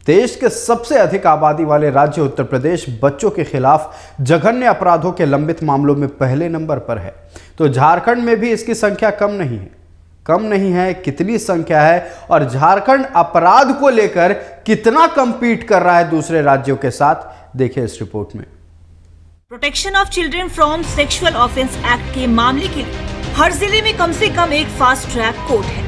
देश के सबसे अधिक आबादी वाले राज्य उत्तर प्रदेश बच्चों के खिलाफ जघन्य अपराधों के लंबित मामलों में पहले नंबर पर है। तो झारखंड में भी इसकी संख्या कम नहीं है। कितनी संख्या है और झारखंड अपराध को लेकर कितना कम्पीट कर रहा है दूसरे राज्यों के साथ, देखिए इस रिपोर्ट में। Protection of children from sexual offence act के मामले के लिए हर जिले में कम से कम एक फास्ट ट्रैक कोर्ट है।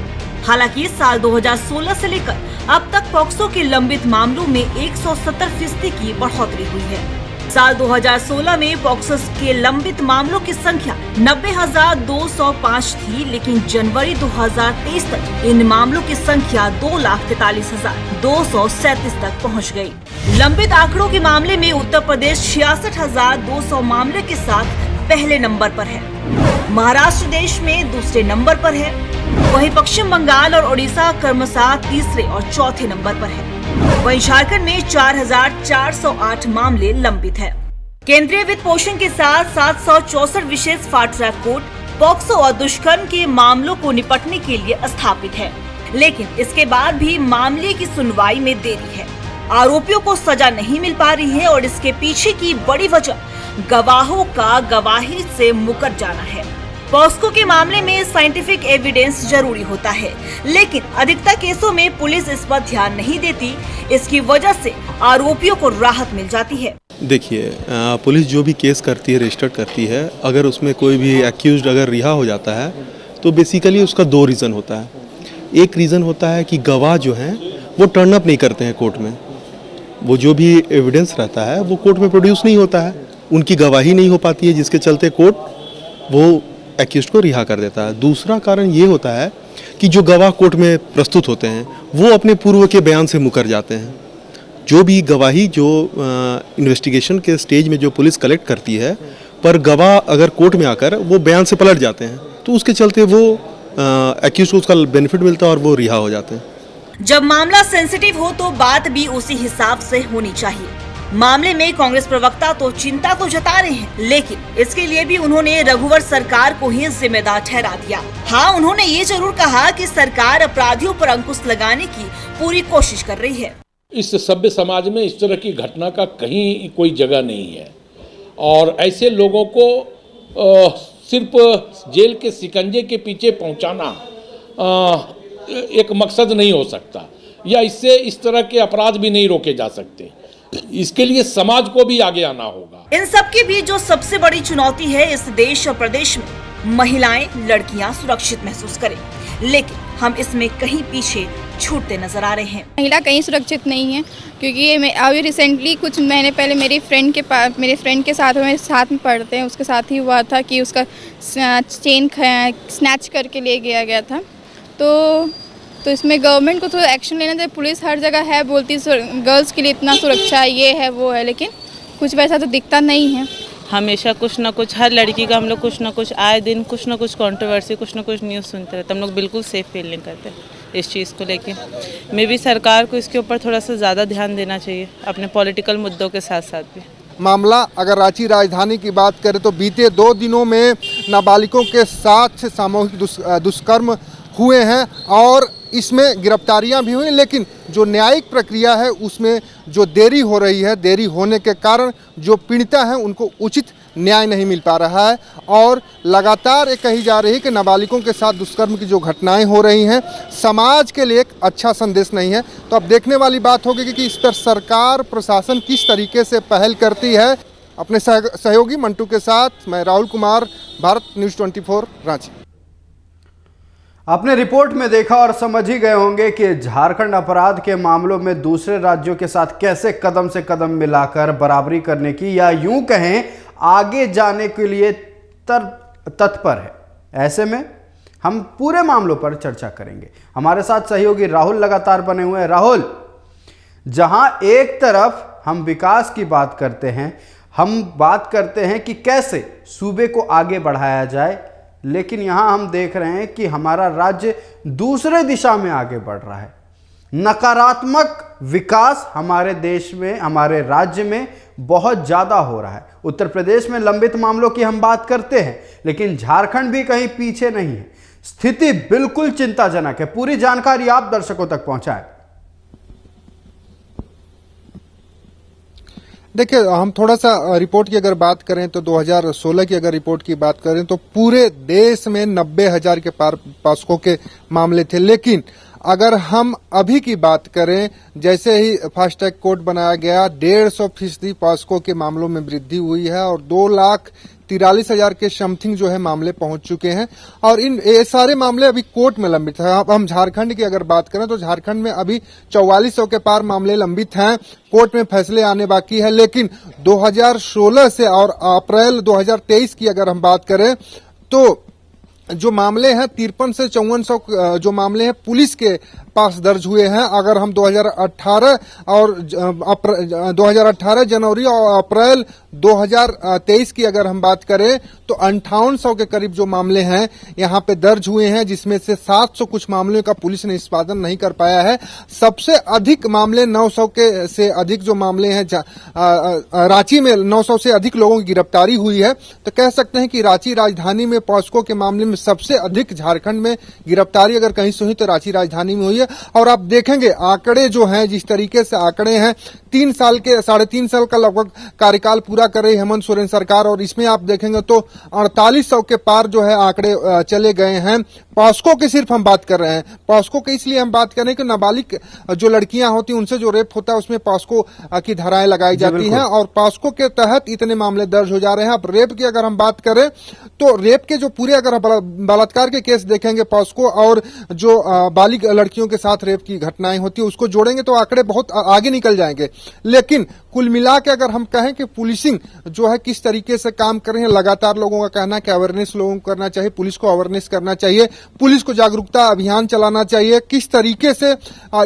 हालांकि साल 2016 से लेकर अब तक पॉक्सो के लंबित मामलों में 170% की बढ़ोतरी हुई है। साल 2016 में पॉक्सो के लंबित मामलों की संख्या 90,205 थी, लेकिन जनवरी 2023 तक इन मामलों की संख्या 2,43,237 तक पहुंच गई। लंबित आंकड़ों के मामले में उत्तर प्रदेश 66,200 मामले के साथ पहले नंबर पर है। महाराष्ट्र देश में दूसरे नंबर पर है। वहीं पश्चिम बंगाल और ओडिशा क्रमशः तीसरे और चौथे नंबर पर है। वहीं झारखंड में 4,408 मामले लंबित है। केंद्रीय वित्त पोषण के साथ 764 विशेष फास्ट ट्रैक कोर्ट पॉक्सो और दुष्कर्म के मामलों को निपटने के लिए स्थापित है, लेकिन इसके बाद भी मामले की सुनवाई में देरी है। आरोपियों को सजा नहीं मिल पा रही है और इसके पीछे की बड़ी वजह गवाहों का गवाही से मुकर जाना है। पॉक्सो के मामले में साइंटिफिक एविडेंस जरूरी होता है, लेकिन अधिकतर केसों में पुलिस इस पर ध्यान नहीं देती। इसकी वजह से आरोपियों को राहत मिल जाती है। देखिए, पुलिस जो भी केस करती है, रजिस्टर करती है, अगर उसमें कोई भी एक्यूज्ड अगर रिहा हो जाता है तो बेसिकली उसका दो रीज़न होता है। एक रीज़न होता है कि गवाह जो हैं वो टर्न अप नहीं करते हैं कोर्ट में। वो जो भी एविडेंस रहता है वो कोर्ट में प्रोड्यूस नहीं होता है, उनकी गवाही नहीं हो पाती है, जिसके चलते कोर्ट वो एक्यूज्ड को रिहा कर देता है। दूसरा कारण ये होता है कि जो गवाह कोर्ट में प्रस्तुत होते हैं वो अपने पूर्व के बयान से मुकर जाते हैं। जो भी गवाही जो इन्वेस्टिगेशन के स्टेज में जो पुलिस कलेक्ट करती है, पर गवाह अगर कोर्ट में आकर वो बयान से पलट जाते हैं तो उसके चलते वो एक्यूज्ड को उसका बेनिफिट मिलता है और वो रिहा हो जाते हैं। जब मामला सेंसिटिव हो तो बात भी उसी हिसाब से होनी चाहिए। मामले में कांग्रेस प्रवक्ता तो चिंता तो जता रहे हैं, लेकिन इसके लिए भी उन्होंने रघुवर सरकार को ही जिम्मेदार ठहरा दिया। हाँ, उन्होंने ये जरूर कहा कि सरकार अपराधियों पर अंकुश लगाने की पूरी कोशिश कर रही है। इस सभ्य समाज में इस तरह की घटना का कहीं कोई जगह नहीं है और ऐसे लोगों को सिर्फ जेल के शिकंजे के पीछे पहुंचाना एक मकसद नहीं हो सकता, या इससे इस तरह के अपराध भी नहीं रोके जा सकते। इसके लिए समाज को भी आगे आना होगा। इन सब के बीच जो सबसे बड़ी चुनौती है, इस देश और प्रदेश में महिलाएं, लड़कियां सुरक्षित महसूस करें, लेकिन हम इसमें कहीं पीछे छूटते नजर आ रहे हैं। महिला कहीं सुरक्षित नहीं है, क्योंकि ये मैं अभी रिसेंटली कुछ महीने पहले मेरे फ्रेंड के साथ मेरे साथ में पढ़ते हैं, उसके साथ ही हुआ था कि उसका चेन स्नैच करके ले गया था। तो इसमें गवर्नमेंट को थोड़ा एक्शन लेना चाहिए। पुलिस हर जगह है, बोलती गर्ल्स के लिए इतना सुरक्षा ये है वो है, लेकिन कुछ वैसा तो दिखता नहीं है। हमेशा कुछ ना कुछ, हर लड़की का हम लोग कुछ ना कुछ, आए दिन कुछ ना कुछ कंट्रोवर्सी, कुछ ना कुछ न्यूज़ सुनते रहते। हम लोग बिल्कुल सेफ फील नहीं करते इस चीज़ को लेके। मे भी सरकार को इसके ऊपर थोड़ा सा ज़्यादा ध्यान देना चाहिए, अपने पॉलिटिकल मुद्दों के साथ साथ भी। मामला अगर रांची राजधानी की बात करें तो बीते 2 दिनों में नाबालिगों के साथ सामूहिक दुष्कर्म हुए हैं और इसमें गिरफ्तारियां भी हुई, लेकिन जो न्यायिक प्रक्रिया है उसमें जो देरी हो रही है, देरी होने के कारण जो पीड़िता हैं उनको उचित न्याय नहीं मिल पा रहा है और लगातार ये कही जा रही है कि नाबालिगों के साथ दुष्कर्म की जो घटनाएं हो रही हैं समाज के लिए एक अच्छा संदेश नहीं है। तो अब देखने वाली बात होगी कि इस पर सरकार, प्रशासन किस तरीके से पहल करती है। अपने सहयोगी मंटू के साथ मैं राहुल कुमार, भारत न्यूज़ 24 रांची। आपने रिपोर्ट में देखा और समझ ही गए होंगे कि झारखंड अपराध के मामलों में दूसरे राज्यों के साथ कैसे कदम से कदम मिलाकर बराबरी करने की, या यूं कहें आगे जाने के लिए तत्पर है। ऐसे में हम पूरे मामलों पर चर्चा करेंगे। हमारे साथ सहयोगी राहुल लगातार बने हुए हैं। राहुल, जहां एक तरफ हम विकास की बात करते हैं, हम बात करते हैं कि कैसे सूबे को आगे बढ़ाया जाए, लेकिन यहां हम देख रहे हैं कि हमारा राज्य दूसरे दिशा में आगे बढ़ रहा है। नकारात्मक विकास हमारे देश में, हमारे राज्य में बहुत ज़्यादा हो रहा है। उत्तर प्रदेश में लंबित मामलों की हम बात करते हैं, लेकिन झारखंड भी कहीं पीछे नहीं है। स्थिति बिल्कुल चिंताजनक है। पूरी जानकारी आप दर्शकों तक पहुंचाएं। देखिए, हम थोड़ा सा रिपोर्ट की अगर बात करें तो 2016 की अगर रिपोर्ट की बात करें तो पूरे देश में 90,000 के पार पॉस्को के मामले थे। लेकिन अगर हम अभी की बात करें, जैसे ही फास्टैग कोड बनाया गया, 150% पॉस्को के मामलों में वृद्धि हुई है और 2,43,000 के समथिंग जो है मामले पहुंच चुके हैं और ये सारे मामले अभी कोर्ट में लंबित हैं। अब हम झारखंड की अगर बात करें तो झारखंड में अभी 4400 के पार मामले लंबित हैं, कोर्ट में फैसले आने बाकी है। लेकिन 2016 से और अप्रैल 2023 की अगर हम बात करें तो जो मामले हैं 53 से 5400 जो मामले हैं पुलिस के पास दर्ज हुए हैं। अगर हम 2018 और 2018 जनवरी और अप्रैल 2023 की अगर हम बात करें तो 5800 के करीब जो मामले हैं यहां पे दर्ज हुए हैं, जिसमें से 700 कुछ मामलों का पुलिस ने निष्पादन नहीं कर पाया है। सबसे अधिक मामले 900 के से अधिक जो मामले हैं रांची में 900 से अधिक लोगों की गिरफ्तारी हुई है। तो कह सकते हैं कि रांची राजधानी में पॉस्को के मामले में सबसे अधिक झारखंड में गिरफ्तारी अगर कहीं से हुई तो रांची राजधानी में हुई है। और आप देखेंगे आंकड़े जो हैं, जिस तरीके से आंकड़े हैं, 3.5 साल का लगभग कार्यकाल पूरा कर रही हेमंत सोरेन सरकार और इसमें आप देखेंगे तो 4800 के पार जो है आंकड़े चले गए हैं। पॉस्को की सिर्फ हम बात कर रहे हैं, पॉस्को की इसलिए हम बात कर रहे हैं कि नाबालिग जो लड़कियां होती हैं उनसे जो रेप होता है उसमें पॉस्को की धाराएं लगाई जाती हैं और पॉस्को के तहत इतने मामले दर्ज हो जा रहे हैं। अब रेप की अगर हम बात करें तो रेप के जो पूरे अगर बलात्कार के केस देखेंगे पॉस्को और जो बालिग लड़कियों के साथ रेप की घटनाएं होती है उसको जोड़ेंगे तो आंकड़े बहुत आगे निकल जाएंगे। लेकिन कुल मिला के अगर हम कहें कि पुलिसिंग जो है किस तरीके से काम कर रही है, लगातार लोगों का कहना है कि अवेयरनेस लोगों को करना चाहिए, पुलिस को अवेयरनेस करना चाहिए, पुलिस को जागरूकता अभियान चलाना चाहिए, किस तरीके से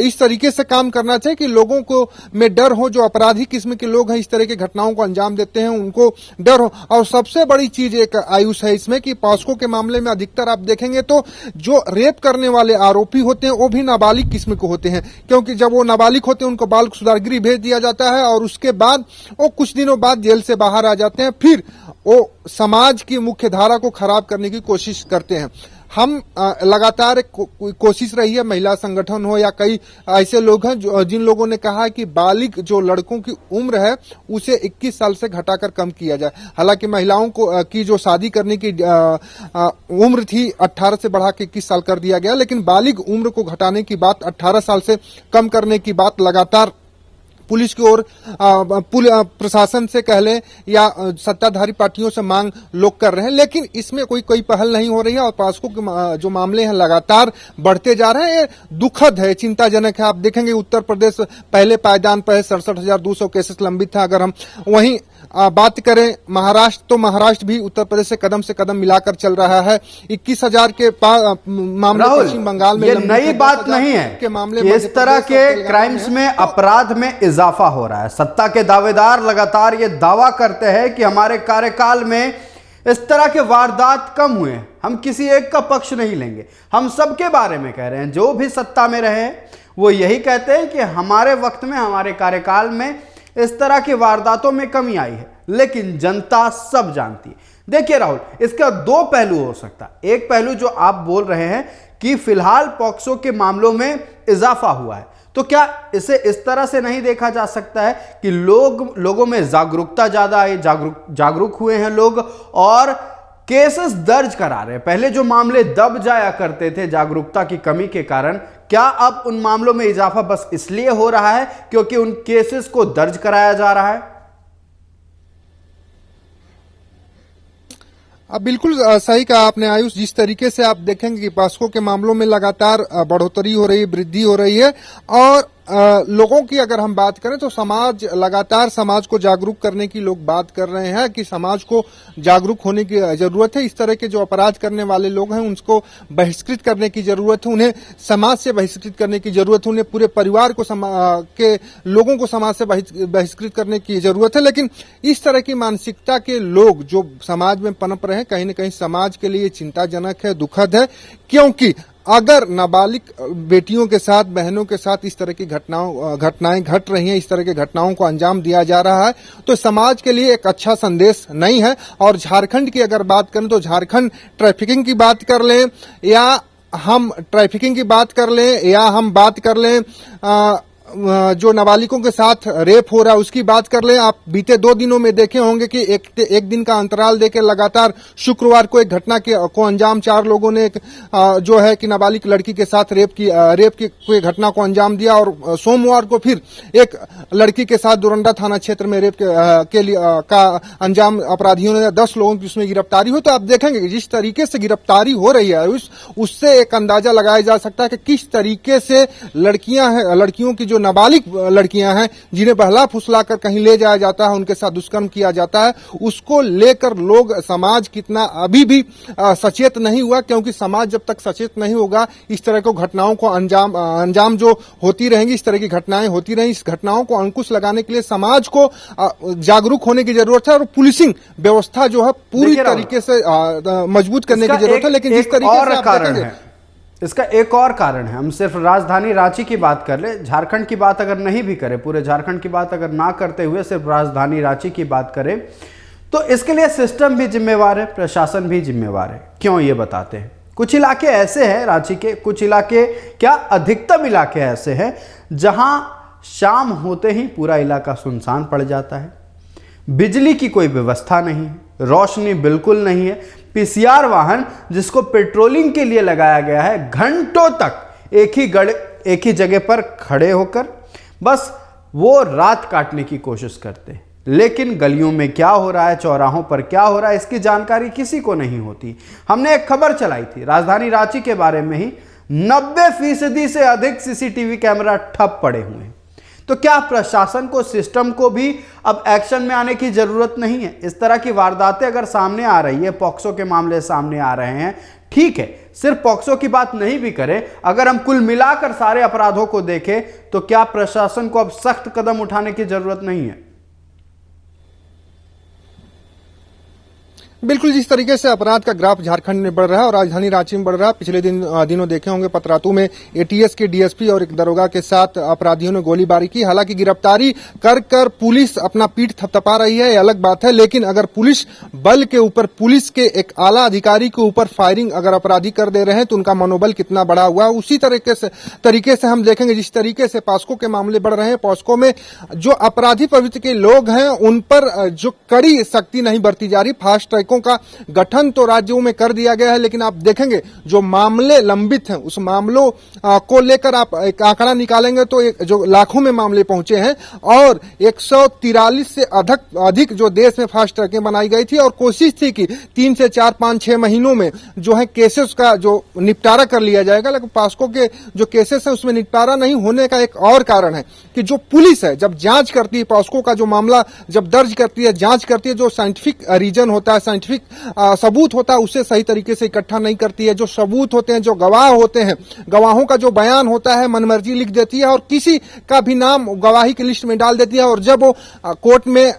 इस तरीके से काम करना चाहिए कि लोगों को में डर हो, जो अपराधी किस्म के लोग हैं इस तरह की घटनाओं को अंजाम देते हैं उनको डर हो। और सबसे बड़ी चीज एक आयुष है इसमें कि पॉस्को के मामले में अधिकतर आप देखेंगे तो जो रेप करने वाले आरोपी होते हैं वो भी नाबालिग किस्म के होते हैं, क्योंकि जब वो नाबालिग होते हैं उनको बाल सुधार गृह भेज दिया जाता है और उसके बाद वो कुछ दिनों बाद जेल से बाहर आ जाते हैं, फिर वो समाज की मुख्य धारा को खराब करने की कोशिश करते हैं। हम लगातार एक कोशिश रही है, महिला संगठन हो या कई ऐसे लोग हैं जिन लोगों ने कहा है कि बालिग जो लड़कों की उम्र है उसे 21 साल से घटाकर कम किया जाए। हालांकि महिलाओं को की जो शादी करने की उम्र थी 18 से बढ़ा के 21 साल कर दिया गया, लेकिन बालिग उम्र को घटाने की बात, 18 साल से कम करने की बात लगातार पुलिस की ओर प्रशासन से कह लें या सत्ताधारी पार्टियों से मांग लोग कर रहे हैं, लेकिन इसमें कोई पहल नहीं हो रही है और पॉस्को के जो मामले हैं लगातार बढ़ते जा रहे हैं। ये दुखद है, चिंताजनक है। आप देखेंगे उत्तर प्रदेश पहले पायदान पर है, 67,200 केसेस लंबित है। अगर हम वहीं बात करें महाराष्ट्र तो महाराष्ट्र भी उत्तर प्रदेश से कदम मिलाकर चल रहा है। 21,000 के मामले पश्चिम बंगाल में। ये नई बात नहीं है के मामले इस तरह के क्राइम्स में अपराध में इजाफा हो रहा है। सत्ता के दावेदार लगातार ये दावा करते हैं कि हमारे कार्यकाल में इस तरह के वारदात कम हुए। हम किसी एक का पक्ष नहीं लेंगे, हम सबके बारे में कह रहे हैं। जो भी सत्ता में रहे वो यही कहते हैं कि हमारे वक्त में, हमारे कार्यकाल में इस तरह की वारदातों में कमी आई है, लेकिन जनता सब जानती है। देखिए राहुल, इसका दो पहलू हो सकता है। एक पहलू जो आप बोल रहे हैं कि फिलहाल पॉक्सो के मामलों में इजाफा हुआ है, तो क्या इसे इस तरह से नहीं देखा जा सकता है कि लोगों में जागरूकता ज्यादा आई, जागरूक हुए हैं लोग और केसेस दर्ज करा रहे हैं। पहले जो मामले दब जाया करते थे जागरूकता की कमी के कारण, क्या अब उन मामलों में इजाफा बस इसलिए हो रहा है क्योंकि उन केसेस को दर्ज कराया जा रहा है? अब बिल्कुल सही कहा आपने आयुष। जिस तरीके से आप देखेंगे कि पॉस्को के मामलों में लगातार बढ़ोतरी हो रही है, वृद्धि हो रही है और लोगों की अगर हम बात करें तो समाज लगातार समाज को जागरूक करने की लोग बात कर रहे हैं कि समाज को जागरूक होने की जरूरत है। इस तरह के जो अपराध करने वाले लोग हैं उनको बहिष्कृत करने की जरूरत है, उन्हें समाज से बहिष्कृत करने की जरूरत है, उन्हें पूरे परिवार को के लोगों को समाज से बहिष्कृत करने की जरूरत है। लेकिन इस तरह की मानसिकता के लोग जो समाज में पनप रहे हैं, कहीं न कहीं समाज के लिए चिंताजनक है, दुखद है, क्योंकि अगर नाबालिग बेटियों के साथ, बहनों के साथ इस तरह की घटनाएं घट रही हैं, इस तरह की घटनाओं को अंजाम दिया जा रहा है, तो समाज के लिए एक अच्छा संदेश नहीं है। और झारखंड की अगर बात करें तो झारखंड ट्रैफिकिंग की बात कर लें या हम ट्रैफिकिंग की बात कर लें या हम बात कर लें जो नाबालिगों के साथ रेप हो रहा है उसकी बात कर लें। आप बीते 2 दिनों में देखे होंगे कि एक दिन का अंतराल देकर लगातार शुक्रवार को एक घटना को अंजाम 4 लोगों ने जो है कि नाबालिग लड़की के साथ रेप की कोई घटना को अंजाम दिया, और सोमवार को फिर एक लड़की के साथ डोरंडा थाना क्षेत्र में रेप के लिए का अंजाम अपराधियों ने 10 लोगों की उसमें गिरफ्तारी हुई। तो आप देखेंगे कि जिस तरीके से गिरफ्तारी हो रही है उससे एक अंदाजा लगाया जा सकता है कि किस तरीके से लड़कियों की जो नाबालिग लड़कियां हैं जिन्हें बहला फुसला कर कहीं ले जाया जाता है, उनके साथ दुष्कर्म किया जाता है, उसको लेकर लोग समाज कितना अभी भी सचेत नहीं हुआ, क्योंकि समाज जब तक सचेत नहीं होगा इस तरह की घटनाओं को अंजाम जो होती रहेंगी, इस तरह की घटनाएं होती रहेंगी। इस घटनाओं को अंकुश लगाने के लिए समाज को जागरूक होने की जरूरत है और पुलिसिंग व्यवस्था जो है पूरी तरीके से मजबूत करने की जरूरत है। लेकिन जिस तरीके से आप देखेंगे, इसका एक और कारण है, हम सिर्फ राजधानी रांची की बात कर ले, झारखंड की बात अगर नहीं भी करें, पूरे झारखंड की बात अगर ना करते हुए सिर्फ राजधानी रांची की बात करें, तो इसके लिए सिस्टम भी जिम्मेवार है, प्रशासन भी जिम्मेवार है। क्यों, ये बताते हैं। कुछ इलाके ऐसे हैं रांची के, कुछ इलाके क्या अधिकतम इलाके ऐसे हैं जहां शाम होते ही पूरा इलाका सुनसान पड़ जाता है, बिजली की कोई व्यवस्था नहीं है, रोशनी बिल्कुल नहीं है, पीसीआर वाहन जिसको पेट्रोलिंग के लिए लगाया गया है घंटों तक एक ही जगह पर खड़े होकर बस वो रात काटने की कोशिश करते हैं। लेकिन गलियों में क्या हो रहा है, चौराहों पर क्या हो रहा है, इसकी जानकारी किसी को नहीं होती। हमने एक खबर चलाई थी राजधानी रांची के बारे में ही, 90% से अधिक सीसीटीवी कैमरा ठप पड़े हुए हैं। तो क्या प्रशासन को, सिस्टम को भी अब एक्शन में आने की जरूरत नहीं है? इस तरह की वारदातें अगर सामने आ रही है, पॉक्सो के मामले सामने आ रहे हैं, ठीक है, सिर्फ पॉक्सो की बात नहीं भी करें, अगर हम कुल मिलाकर सारे अपराधों को देखें तो क्या प्रशासन को अब सख्त कदम उठाने की जरूरत नहीं है? बिल्कुल, जिस तरीके से अपराध का ग्राफ झारखंड में बढ़ रहा है और राजधानी रांची में बढ़ रहा है, पिछले दिनों देखे होंगे पतरातू में एटीएस के डीएसपी और एक दरोगा के साथ अपराधियों ने गोलीबारी की। हालांकि गिरफ्तारी कर पुलिस अपना पीठ थपथपा रही है, ये अलग बात है, लेकिन अगर पुलिस बल के ऊपर, पुलिस के एक आला अधिकारी के ऊपर फायरिंग अगर अपराधी कर दे रहे हैं तो उनका मनोबल कितना बढ़ा हुआ है। उसी तरीके से हम देखेंगे जिस तरीके से पॉस्को के मामले बढ़ रहे हैं, पॉस्को में जो अपराधी प्रवृत्ति के लोग हैं उन पर जो कड़ी सख्ती नहीं बरती जा रही। फास्ट ट्रैक का गठन तो राज्यों में कर दिया गया है, लेकिन आप देखेंगे जो मामले लंबित हैं उस मामलों को लेकर आप एक आंकड़ा निकालेंगे तो जो लाखों में मामले पहुंचे हैं, और 143 से अधिक जो देश में फास्ट ट्रैकें बनाई गई थी, और कोशिश थी कि 3 से 4, 5, 6 महीनों में जो है केसेस का जो निपटारा कर लिया जाएगा। लेकिन पॉस्को के जो केसेस हैं उसमें निपटारा नहीं होने का एक और कारण है कि जो पुलिस है जब जांच करती है, पॉस्को का जो मामला जब दर्ज करती है, जांच करती है, जो साइंटिफिक रीजन होता है, साइंटिफिक सबूत होता है, उसे सही तरीके से इकट्ठा नहीं करती है। जो सबूत होते हैं, जो गवाह होते हैं, गवाहों का जो बयान होता है मनमर्जी लिख देती है और किसी का भी नाम गवाही की लिस्ट में डाल देती है। और जब वो कोर्ट में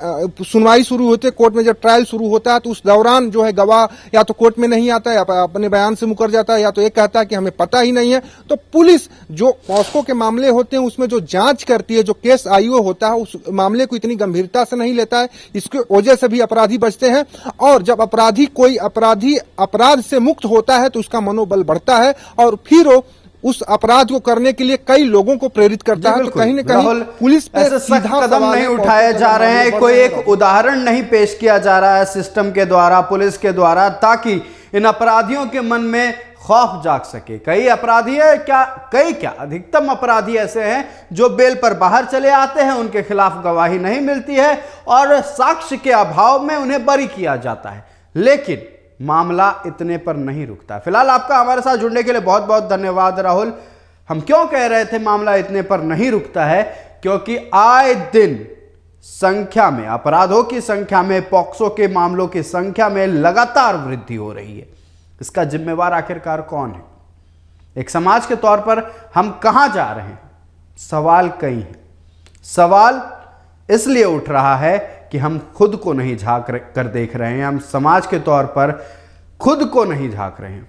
सुनवाई शुरू होती है, कोर्ट में जब ट्रायल शुरू होता है, तो उस दौरान जो है गवाह या तो कोर्ट में नहीं आता है या अपने बयान से मुकर जाता है, या तो एक कहता है कि हमें पता ही नहीं है। तो पुलिस जो पॉस्को के मामले होते हैं उसमें जो जांच करती है, जो केस आईओ होता है, उस मामले को इतनी गंभीरता से नहीं लेता है। इसके वजह से भी अपराधी बचते हैं, और जब कोई अपराधी अपराध से मुक्त होता है तो उसका मनोबल बढ़ता है और फिर वो उस अपराध को करने के लिए कई लोगों को प्रेरित करता है। तो कहीं न कहीं पुलिस पे सीधा कदम नहीं उठाए जा रहे हैं, कोई एक उदाहरण नहीं पेश किया जा रहा है सिस्टम के द्वारा, पुलिस के द्वारा, ताकि इन अपराधियों के मन में खौफ जाग सके। कई अपराधी है क्या अधिकतम अपराधी ऐसे हैं जो बेल पर बाहर चले आते हैं, उनके खिलाफ गवाही नहीं मिलती है और साक्ष्य के अभाव में उन्हें बरी किया जाता है। लेकिन मामला इतने पर नहीं रुकता। फिलहाल आपका हमारे साथ जुड़ने के लिए बहुत बहुत धन्यवाद राहुल। हम क्यों कह रहे थे मामला इतने पर नहीं रुकता है, क्योंकि आए दिन संख्या में, अपराधों की संख्या में, पॉक्सो के मामलों की संख्या में लगातार वृद्धि हो रही है। इसका जिम्मेवार आखिरकार कौन है? एक समाज के तौर पर हम कहां जा रहे हैं? सवाल कई हैं। सवाल इसलिए उठ रहा है कि हम खुद को नहीं झांक कर देख रहे हैं, हम समाज के तौर पर खुद को नहीं झांक रहे हैं।